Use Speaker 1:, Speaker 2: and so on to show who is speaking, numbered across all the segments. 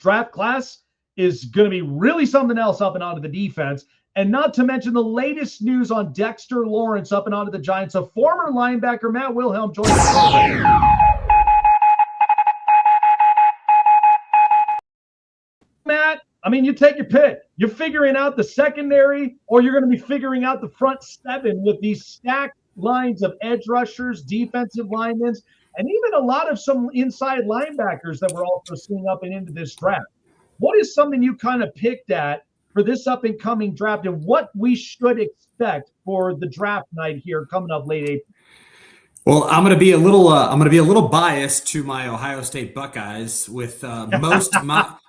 Speaker 1: draft class is going to be really something else up and onto the defense. And not to mention the latest news on Dexter Lawrence up and onto the Giants. A former linebacker, Matt Wilhelm, joins us. Matt, I mean, you take your pick. You're figuring out the secondary, or you're going to be figuring out the front seven with these stacked lines of edge rushers, defensive linemen, and even a lot of some inside linebackers that we're also seeing up and into this draft. What is something you kind of picked at for this up and coming draft, and what we should expect for the draft night here coming up late April?
Speaker 2: Well, I'm going to be a little biased to my Ohio State Buckeyes, with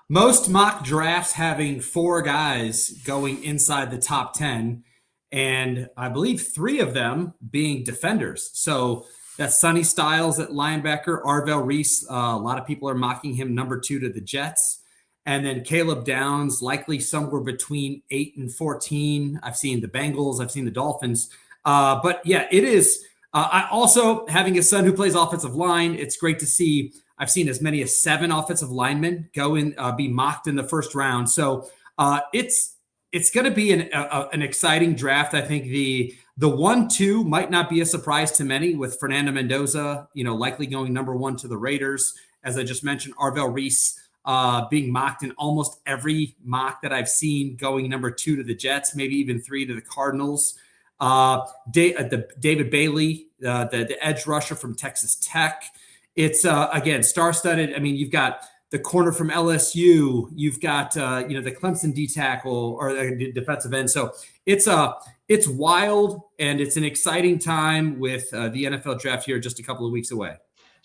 Speaker 2: most mock drafts having 4 guys going inside the top 10, and I believe 3 of them being defenders. So that's Sonny Styles at linebacker, Arvell Reese. A lot of people are mocking him number 2 to the Jets. And then Caleb Downs, likely somewhere between 8 and 14. I've seen the Bengals. I've seen the Dolphins. But yeah, it is. I also, having a son who plays offensive line, it's great to see. I've seen as many as 7 offensive linemen go in, be mocked in the first round. So it's going to be an exciting draft. I think the 1-2 might not be a surprise to many, with Fernando Mendoza, likely going number 1 to the Raiders. As I just mentioned, Arvell Reese being mocked in almost every mock that I've seen, going number 2 to the Jets, maybe even 3 to the Cardinals. David Bailey, the edge rusher from Texas Tech. It's again, star-studded. I mean, you've got the corner from LSU. You've got the Clemson D tackle or the defensive end. So it's wild, and it's an exciting time with the NFL draft here just a couple of weeks away.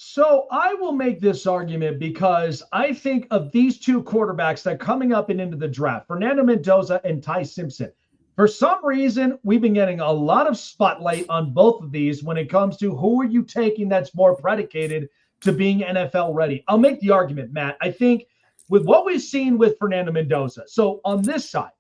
Speaker 1: So I will make this argument because I think of these 2 quarterbacks that are coming up and into the draft, Fernando Mendoza and Ty Simpson. For some reason, we've been getting a lot of spotlight on both of these when it comes to who are you taking that's more predicated to being NFL ready. I'll make the argument, Matt. I think with what we've seen with Fernando Mendoza, so on this side,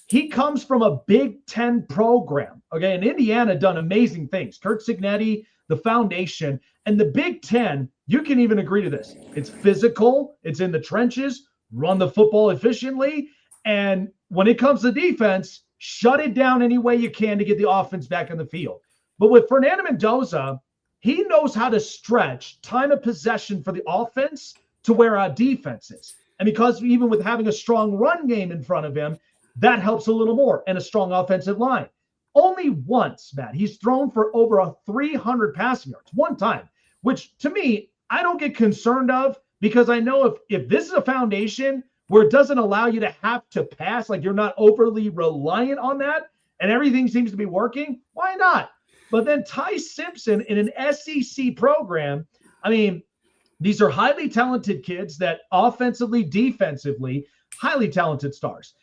Speaker 1: he comes from a Big Ten program, okay? And Indiana done amazing things. Kurt Cignetti, the foundation, and the Big Ten, you can even agree to this. It's physical. It's in the trenches, run the football efficiently. And when it comes to defense, shut it down any way you can to get the offense back on the field. But with Fernando Mendoza, he knows how to stretch time of possession for the offense to where our defense is. And because even with having a strong run game in front of him, that helps a little more, and a strong offensive line. Only once, Matt, he's thrown for over 300 passing yards, one time, which to me, I don't get concerned of, because I know if this is a foundation where it doesn't allow you to have to pass, like you're not overly reliant on that, and everything seems to be working, why not? But then Ty Simpson in an SEC program, I mean, these are highly talented kids that offensively, defensively, highly talented stars.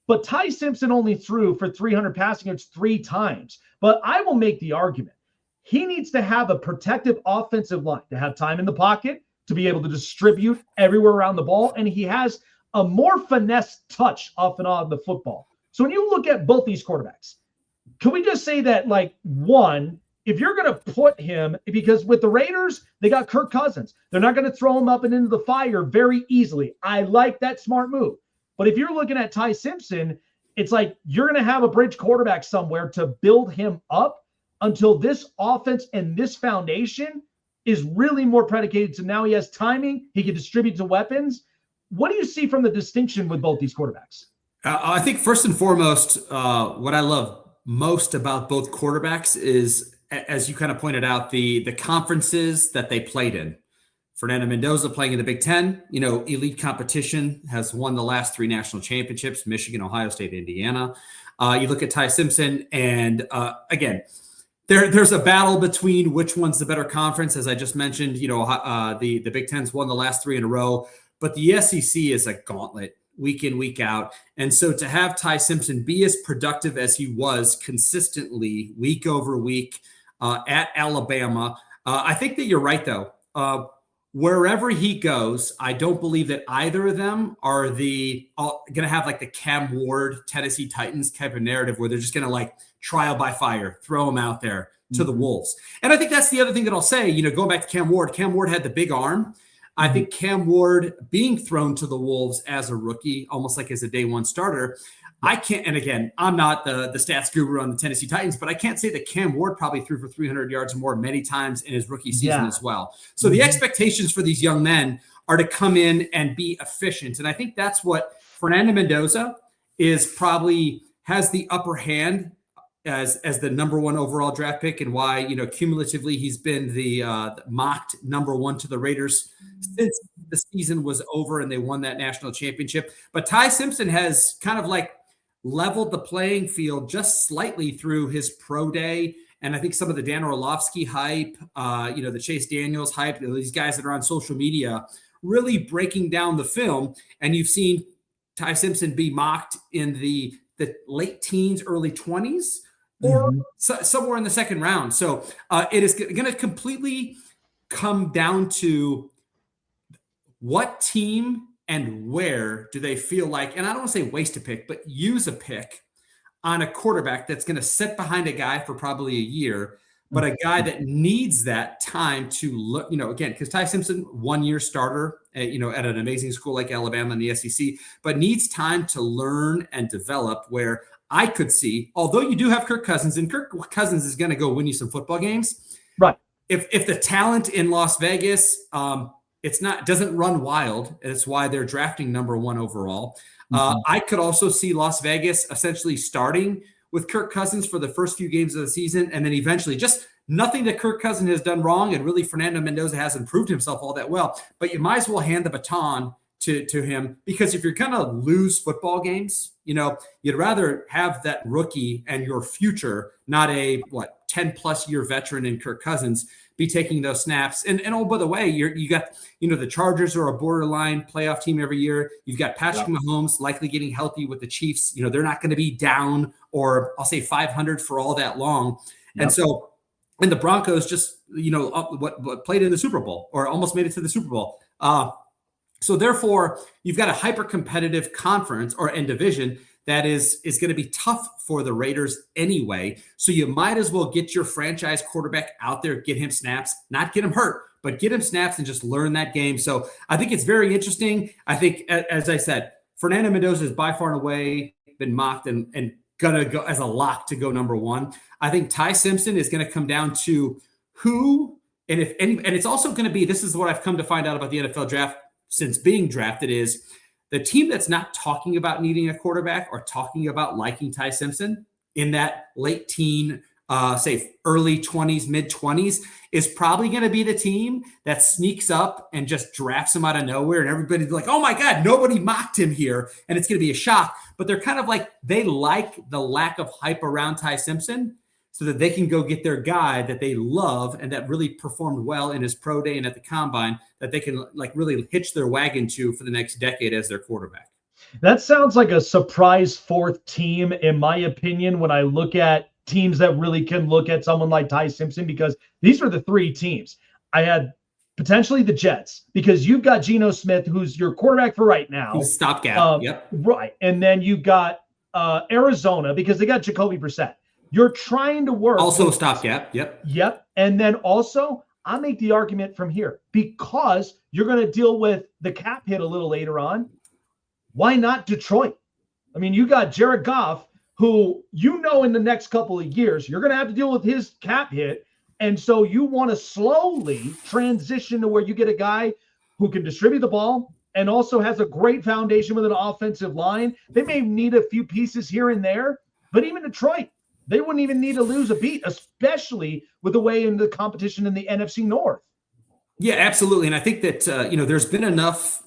Speaker 1: But Ty Simpson only threw for 300 passing yards 3 times. But I will make the argument. He needs to have a protective offensive line, to have time in the pocket, to be able to distribute everywhere around the ball. And he has a more finesse touch off and on the football. So when you look at both these quarterbacks, can we just say that, like, one, if you're going to put him, because with the Raiders, they got Kirk Cousins. They're not going to throw him up and into the fire very easily. I like that smart move. But if you're looking at Ty Simpson, it's like you're going to have a bridge quarterback somewhere to build him up until this offense and this foundation is really more predicated. So now he has timing. He can distribute to weapons. What do you see from the distinction with both these quarterbacks?
Speaker 2: I think first and foremost, what I love most about both quarterbacks is, as you kind of pointed out, the conferences that they played in. Fernando Mendoza playing in the Big Ten, elite competition, has won the last 3 national championships, Michigan, Ohio State, Indiana. You look at Ty Simpson, and again, there's a battle between which one's the better conference. As I just mentioned, the Big Ten's won the last 3 in a row, but the SEC is a gauntlet week in, week out. And so to have Ty Simpson be as productive as he was consistently week over week at Alabama, I think that you're right, though. Wherever he goes, I don't believe that either of them are going to have like the Cam Ward, Tennessee Titans type of narrative where they're just going to like trial by fire, throw him out there to the Wolves. And I think that's the other thing that I'll say, going back to Cam Ward had the big arm. I think Cam Ward being thrown to the Wolves as a rookie, almost like as a day one starter, I can't, and again, I'm not the stats guru on the Tennessee Titans, but I can't say that Cam Ward probably threw for 300 yards or more many times in his rookie season as well. So the expectations for these young men are to come in and be efficient. And I think that's what Fernando Mendoza is probably has the upper hand as the number one overall draft pick, and why, cumulatively he's been the mocked number one to the Raiders since the season was over and they won that national championship. But Ty Simpson has kind of like leveled the playing field just slightly through his pro day. And I think some of the Dan Orlovsky hype, the Chase Daniels hype, these guys that are on social media really breaking down the film. And you've seen Ty Simpson be mocked in the late teens, early 20s, or somewhere in the second round. So it is going to completely come down to what team and where do they feel like, and I don't want to say waste a pick, but use a pick on a quarterback that's going to sit behind a guy for probably a year, but a guy that needs that time to look, again, because Ty Simpson, 1 year starter, at an amazing school like Alabama in the SEC, but needs time to learn and develop, where I could see, although you do have Kirk Cousins, and Kirk Cousins is going to go win you some football games.
Speaker 1: Right.
Speaker 2: If the talent in Las Vegas, doesn't run wild, and it's why they're drafting number one overall. I could also see Las Vegas essentially starting with Kirk Cousins for the first few games of the season, and then eventually just nothing that Kirk Cousins has done wrong, and really Fernando Mendoza hasn't proved himself all that well. But you might as well hand the baton to him, because if you're going to lose football games, you'd rather have that rookie and your future, not a 10+ year veteran in Kirk Cousins, be taking those snaps. And oh, by the way, you got, the Chargers are a borderline playoff team every year. You've got Patrick Mahomes likely getting healthy with the Chiefs. They're not going to be down, or I'll say 500 for all that long. And so, and the Broncos just, what played in the Super Bowl, or almost made it to the Super Bowl. So therefore, you've got a hyper competitive conference and division that is going to be tough for the Raiders anyway. So you might as well get your franchise quarterback out there, get him snaps, not get him hurt, but get him snaps and just learn that game. So I think it's very interesting. I think, as I said, Fernando Mendoza has by far and away been mocked and going to go as a lock to go number one. I think Ty Simpson is going to come down to who, and if any, and it's also going to be, this is what I've come to find out about the NFL draft since being drafted, is the team that's not talking about needing a quarterback or talking about liking Ty Simpson in that late teen, say early 20s, mid 20s, is probably going to be the team that sneaks up and just drafts him out of nowhere. And everybody's like, oh my God, nobody mocked him here. And it's going to be a shock. But they're kind of like, they like the lack of hype around Ty Simpson, so that they can go get their guy that they love and that really performed well in his pro day and at the combine, that they can really hitch their wagon to for the next decade as their quarterback.
Speaker 1: That sounds like a surprise fourth team, in my opinion, when I look at teams that really can look at someone like Ty Simpson, because these are the three teams. I had potentially the Jets, because you've got Geno Smith, who's your quarterback for right now.
Speaker 2: Stopgap.
Speaker 1: Right. And then you've got Arizona, because they got Jacoby Brissett. You're trying to work.
Speaker 2: Also a stopgap.
Speaker 1: Yep. And then also, I make the argument from here, because you're going to deal with the cap hit a little later on. Why not Detroit? I mean, you got Jared Goff, who, in the next couple of years, you're going to have to deal with his cap hit. And so you want to slowly transition to where you get a guy who can distribute the ball and also has a great foundation with an offensive line. They may need a few pieces here and there, but even Detroit, they wouldn't even need to lose a beat, especially with the way in the competition in the NFC North.
Speaker 2: Yeah, absolutely. And I think that, there's been enough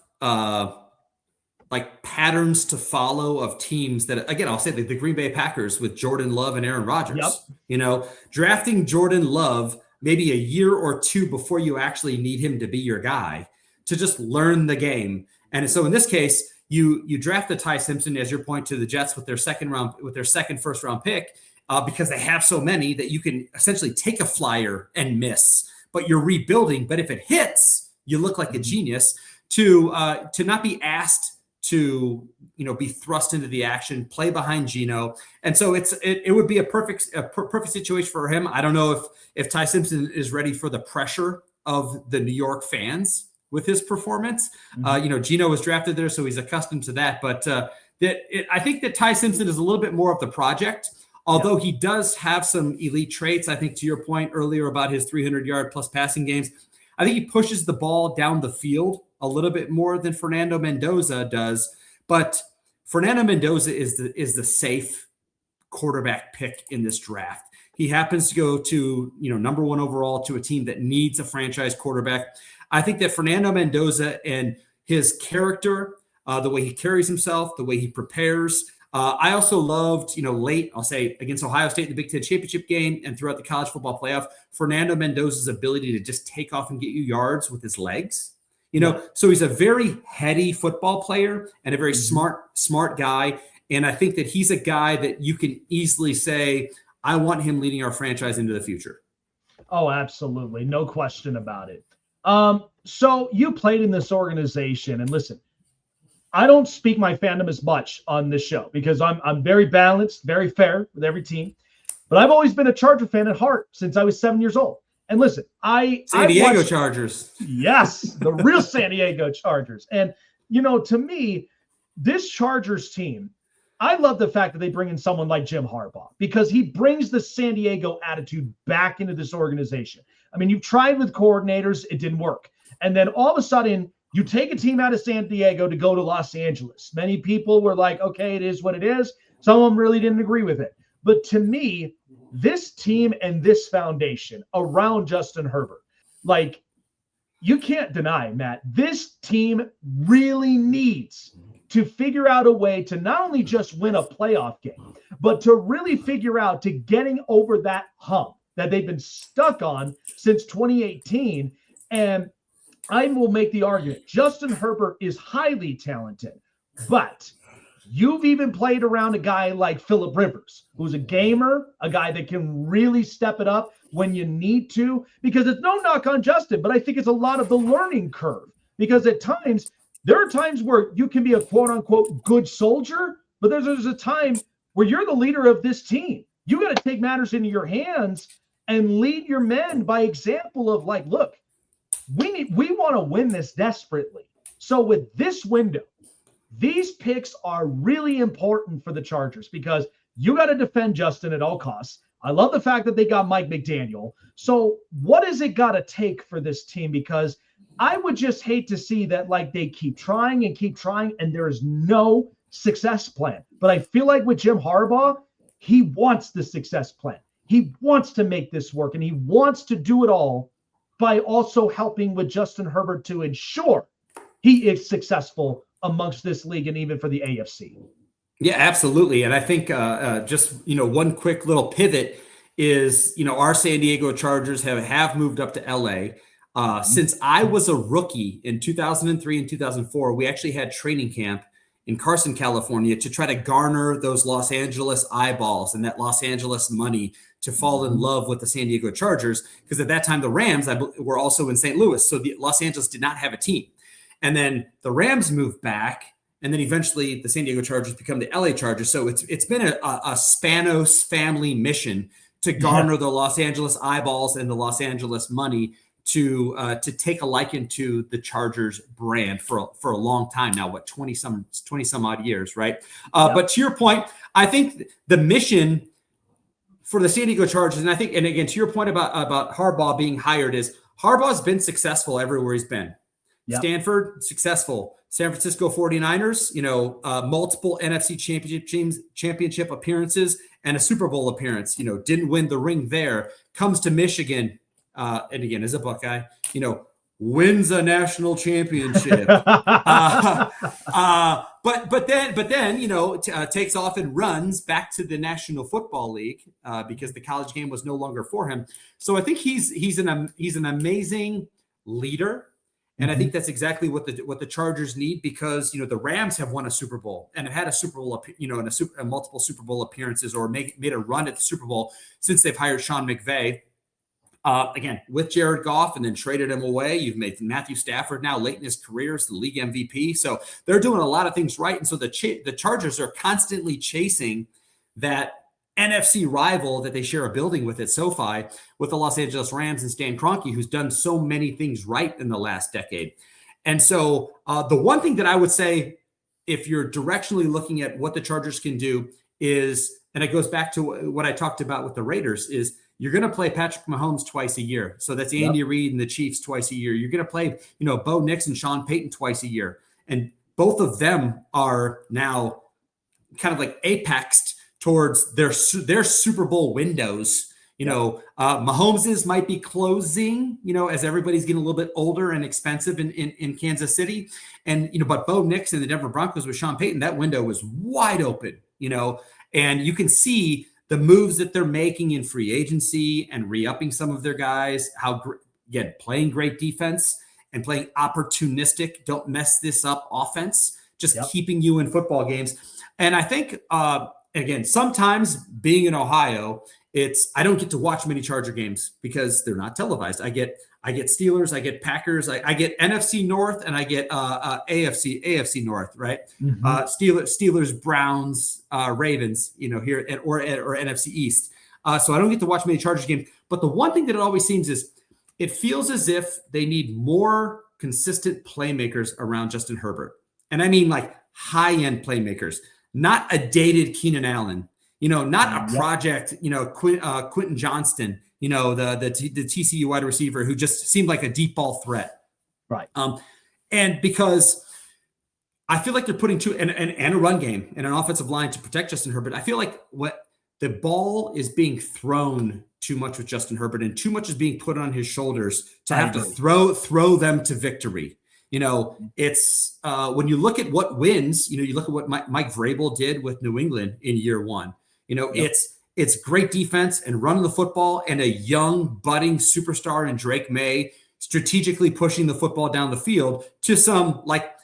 Speaker 2: patterns to follow of teams that, again, I'll say the Green Bay Packers with Jordan Love and Aaron Rodgers. Drafting Jordan Love maybe a year or two before you actually need him to be your guy, to just learn the game. And so in this case, you draft the Ty Simpson, as your point, to the Jets with their second first round pick. Because they have so many that you can essentially take a flyer and miss, but you're rebuilding. But if it hits, you look like a genius. To not be asked to be thrust into the action, play behind Geno, and so it would be a perfect situation for him. I don't know if Ty Simpson is ready for the pressure of the New York fans, with his performance.
Speaker 1: Mm-hmm.
Speaker 2: Geno was drafted there, so he's accustomed to that. But I think that Ty Simpson is a little bit more of the project, although he does have some elite traits. I think to your point earlier about his 300-yard plus passing games, I think he pushes the ball down the field a little bit more than Fernando Mendoza does. But Fernando Mendoza is the safe quarterback pick in this draft. He happens to go to, number 1 overall to a team that needs a franchise quarterback. I think that Fernando Mendoza and his character, the way he carries himself, the way he prepares. I also loved, late, I'll say, against Ohio State in the Big Ten championship game and throughout the college football playoff, Fernando Mendoza's ability to just take off and get you yards with his legs. So he's a very heady football player and a very smart guy. And I think that he's a guy that you can easily say, I want him leading our franchise into the future.
Speaker 1: Oh, absolutely. No question about it. So you played in this organization, and listen, I don't speak my fandom as much on this show because I'm very balanced, very fair with every team. But I've always been a Charger fan at heart since I was 7 years old. And listen,
Speaker 2: San Diego Chargers.
Speaker 1: Yes, the real San Diego Chargers. And, to me, this Chargers team, I love the fact that they bring in someone like Jim Harbaugh because he brings the San Diego attitude back into this organization. I mean, you've tried with coordinators, it didn't work. And then all of a sudden, you take a team out of San Diego to go to Los Angeles. Many people were like, okay, it is what it is. Some of them really didn't agree with it. But to me, this team and this foundation around Justin Herbert, you can't deny, Matt, this team really needs to figure out a way to not only just win a playoff game, but to really figure out to getting over that hump that they've been stuck on since 2018. And I will make the argument, Justin Herbert is highly talented, but you've even played around a guy like Phillip Rivers, who's a gamer, a guy that can really step it up when you need to, because it's no knock on Justin, but I think it's a lot of the learning curve, because at times, there are times where you can be a quote unquote good soldier, but there's a time where you're the leader of this team. You got to take matters into your hands and lead your men by example of look, we want to win this desperately. So with this window, these picks are really important for the Chargers because you got to defend Justin at all costs. I love the fact that they got Mike McDaniel. So what has it got to take for this team? Because I would just hate to see that they keep trying and there is no success plan. But I feel like with Jim Harbaugh, he wants the success plan. He wants to make this work, and he wants to do it all by also helping with Justin Herbert to ensure he is successful amongst this league and even for the AFC.
Speaker 2: Yeah, absolutely. And I think just, one quick little pivot is, our San Diego Chargers have moved up to LA. Since I was a rookie in 2003 and 2004, we actually had training camp in Carson, California to try to garner those Los Angeles eyeballs and that Los Angeles money to fall in love with the San Diego Chargers. Because at that time, the Rams were also in St. Louis. So the Los Angeles did not have a team. And then the Rams moved back. And then eventually the San Diego Chargers become the LA Chargers. So it's been a Spanos family mission to garner the Los Angeles eyeballs and the Los Angeles money to take a liking to the Chargers brand for a long time now, 20 some odd years, right? But to your point, I think the mission for the San Diego Chargers, and again, to your point about Harbaugh being hired, is Harbaugh's been successful everywhere he's been. Yep. Stanford, successful. San Francisco 49ers, multiple NFC championship appearances and a Super Bowl appearance, didn't win the ring there, comes to Michigan, and again, as a Buckeye, wins a national championship. But then, takes off and runs back to the National Football League because the college game was no longer for him. So I think he's an amazing leader. And I think that's exactly what the Chargers need, because the Rams have won a Super Bowl and have had a Super Bowl, and multiple Super Bowl appearances, or made a run at the Super Bowl since they've hired Sean McVay. Again, with Jared Goff, and then traded him away. You've made Matthew Stafford now late in his career as the league MVP. So they're doing a lot of things right, and so the Chargers are constantly chasing that NFC rival that they share a building with at SoFi with the Los Angeles Rams and Stan Kroenke, who's done so many things right in the last decade. And so the one thing that I would say, if you're directionally looking at what the Chargers can do is, and it goes back to what I talked about with the Raiders, is you're going to play Patrick Mahomes twice a year. So that's Andy Reid and the Chiefs twice a year. You're going to play, Bo Nix and Sean Payton twice a year. And both of them are now kind of like apexed towards their Super Bowl windows. Mahomes's might be closing, as everybody's getting a little bit older and expensive in Kansas City. And, but Bo Nix and the Denver Broncos with Sean Payton, that window was wide open, and you can see the moves that they're making in free agency and re-upping some of their guys, again, playing great defense and playing opportunistic, don't mess this up offense, just keeping you in football games. And I think, again, sometimes being in Ohio, I don't get to watch many Charger games because they're not televised. I get Steelers, I get Packers, I get NFC North, and I get AFC North, right? Mm-hmm. Steelers, Browns, Ravens, here or NFC East. So I don't get to watch many Chargers games. But the one thing that it always seems is it feels as if they need more consistent playmakers around Justin Herbert. And I mean like high-end playmakers, not a dated Keenan Allen. Not a project, Quentin Johnston, the TCU wide receiver who just seemed like a deep ball threat.
Speaker 1: Right.
Speaker 2: And because I feel like they're putting and a run game and an offensive line to protect Justin Herbert. I feel like the ball is being thrown too much with Justin Herbert and too much is being put on his shoulders to have to throw them to victory. It's when you look at what wins, you look at what Mike Vrabel did with New England in year one. It's great defense and running the football and a young budding superstar in Drake May strategically pushing the football down the field to some like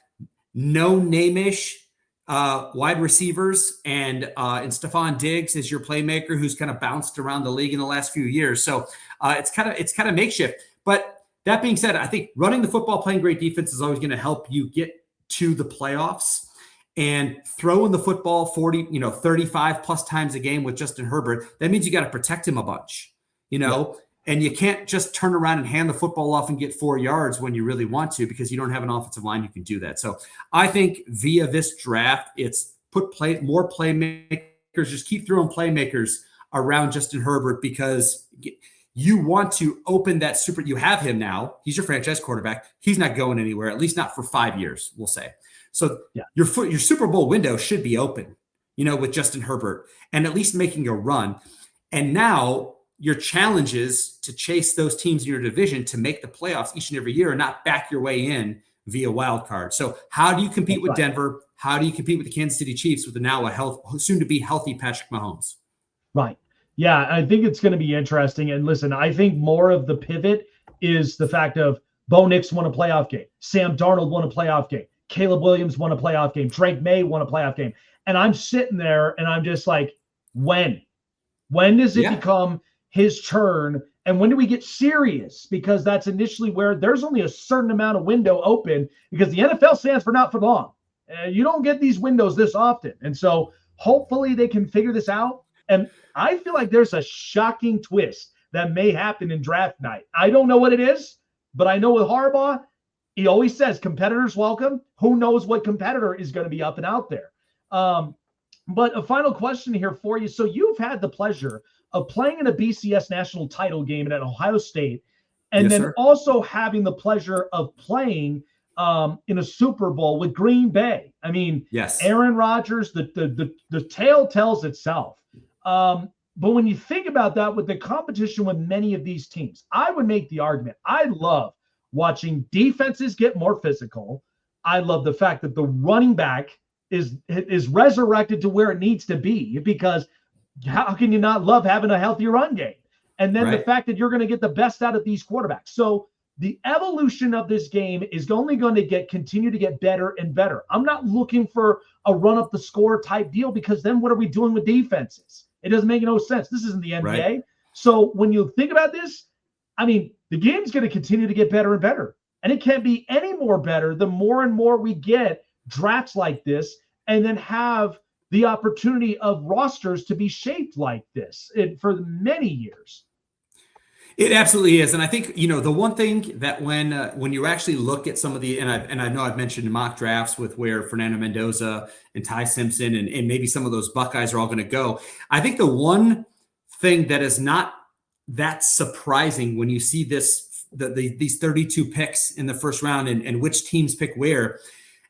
Speaker 2: no-name-ish wide receivers and Stephon Diggs is your playmaker who's kind of bounced around the league in the last few years. So it's kind of makeshift. But that being said, I think running the football, playing great defense is always going to help you get to the playoffs. And throwing the football 35 plus times a game with Justin Herbert, that means you got to protect him a bunch, and you can't just turn around and hand the football off and get 4 yards when you really want to, because you don't have an offensive line who can do that. So I think via this draft, it's more playmakers, just keep throwing playmakers around Justin Herbert, because you want to open that you have him now. He's your franchise quarterback. He's not going anywhere, at least not for 5 years, we'll say. So your Super Bowl window should be open, with Justin Herbert and at least making a run. And now your challenge is to chase those teams in your division to make the playoffs each and every year and not back your way in via wild card. So how do you compete with Denver? How do you compete with the Kansas City Chiefs with now soon to be healthy Patrick Mahomes?
Speaker 1: Right. Yeah, I think it's going to be interesting. And listen, I think more of the pivot is the fact of Bo Nix won a playoff game. Sam Darnold won a playoff game. Caleb Williams won a playoff game. Drake May won a playoff game. And I'm sitting there and I'm just like, when does it become his turn? And when do we get serious? Because that's initially where there's only a certain amount of window open, because the NFL stands for not for long. You don't get these windows this often. And so hopefully they can figure this out. And I feel like there's a shocking twist that may happen in draft night. I don't know what it is, but I know with Harbaugh, he always says competitors welcome. Who knows what competitor is going to be up and out there? But a final question here for you. So you've had the pleasure of playing in a BCS national title game at Ohio State, and then also having the pleasure of playing in a Super Bowl with Green Bay. I mean, Aaron Rodgers, the tale tells itself. But when you think about that, with the competition with many of these teams, I would make the argument. I love watching defenses get more physical. I love the fact that the running back is resurrected to where it needs to be, because how can you not love having a healthy run game? And then the fact that you're going to get the best out of these quarterbacks. So the evolution of this game is only going to continue to get better and better. I'm not looking for a run up the score type deal, because then what are we doing with defenses? It doesn't make no sense. This isn't the NBA. Right. So when you think about this, I mean, the game's going to continue to get better and better. And it can't be any more better the more and more we get drafts like this, and then have the opportunity of rosters to be shaped like this for many years.
Speaker 2: It absolutely is, and I think the one thing that when you actually look at some of the and I know I've mentioned mock drafts with where Fernando Mendoza and Ty Simpson and maybe some of those Buckeyes are all going to go. I think the one thing that is not that surprising when you see these 32 picks in the first round and which teams pick where,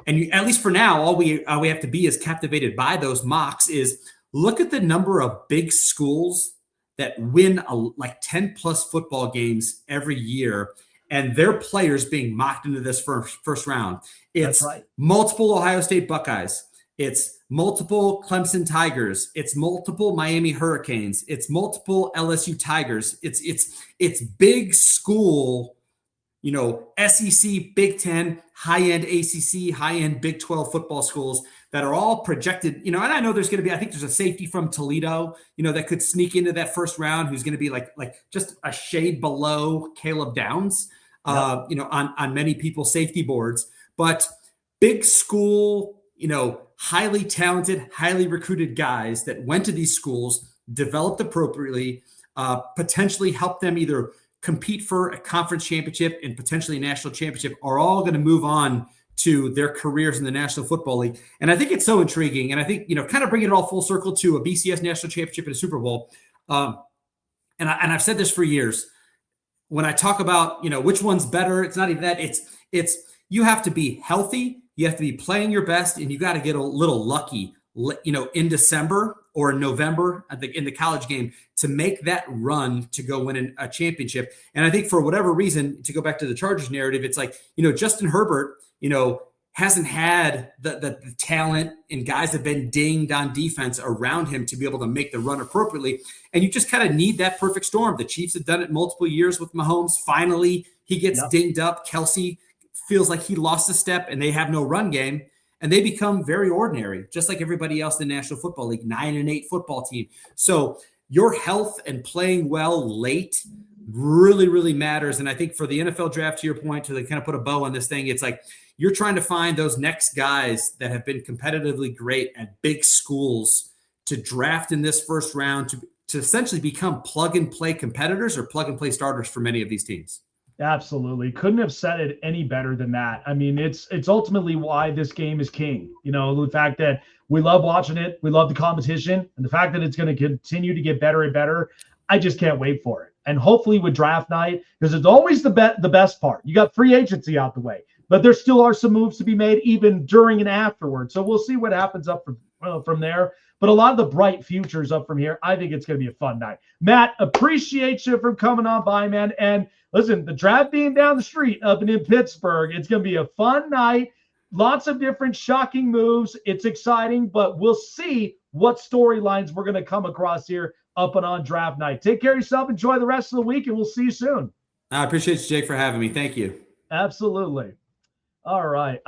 Speaker 2: and at least for now, all we have to be is captivated by those mocks is look at the number of big schools that win like 10 plus football games every year, and their players being mocked into this first round. It's
Speaker 1: right.
Speaker 2: Multiple Ohio State Buckeyes. It's multiple Clemson Tigers. It's multiple Miami Hurricanes. It's multiple LSU Tigers. It's big school, SEC, Big Ten, high-end ACC, high-end Big 12 football schools that are all projected, and I know I think there's a safety from Toledo, that could sneak into that first round who's going to be like just a shade below Caleb Downs, on many people's safety boards. But big school, highly talented, highly recruited guys that went to these schools, developed appropriately, potentially helped them either compete for a conference championship and potentially a national championship, are all going to move on to their careers in the National Football League. And I think it's so intriguing. And I think, kind of bringing it all full circle to a BCS national championship and a Super Bowl. And I've said this for years. When I talk about, which one's better, it's not even that. It's you have to be healthy. You have to be playing your best, and you got to get a little lucky, in December or in November in the college game to make that run to go win a championship. And I think for whatever reason, to go back to the Chargers narrative, it's like, Justin Herbert, hasn't had the talent, and guys have been dinged on defense around him to be able to make the run appropriately. And you just kind of need that perfect storm. The Chiefs have done it multiple years with Mahomes. Finally, he gets dinged up. Kelsey feels like he lost a step, and they have no run game, and they become very ordinary, just like everybody else in the National Football League, 9-8 football team. So your health and playing well late really, really matters. And I think for the NFL draft, to your point, to kind of put a bow on this thing, it's like you're trying to find those next guys that have been competitively great at big schools to draft in this first round to essentially become plug-and-play competitors or plug-and-play starters for many of these teams.
Speaker 1: Absolutely. Couldn't have said it any better than that. I mean, it's ultimately why this game is king. The fact that we love watching it, we love the competition, and the fact that it's going to continue to get better and better. I just can't wait for it. And hopefully with draft night, because it's always the best part. You got free agency out the way, but there still are some moves to be made even during and afterward. So we'll see what happens up from there. But a lot of the bright futures up from here. I think it's going to be a fun night. Matt, appreciate you for coming on by, man. And listen, the draft being down the street up in Pittsburgh, it's going to be a fun night. Lots of different shocking moves. It's exciting, but we'll see what storylines we're going to come across here up and on draft night. Take care of yourself. Enjoy the rest of the week, and we'll see you soon.
Speaker 2: I appreciate you, Jake, for having me. Thank you.
Speaker 1: Absolutely. All right.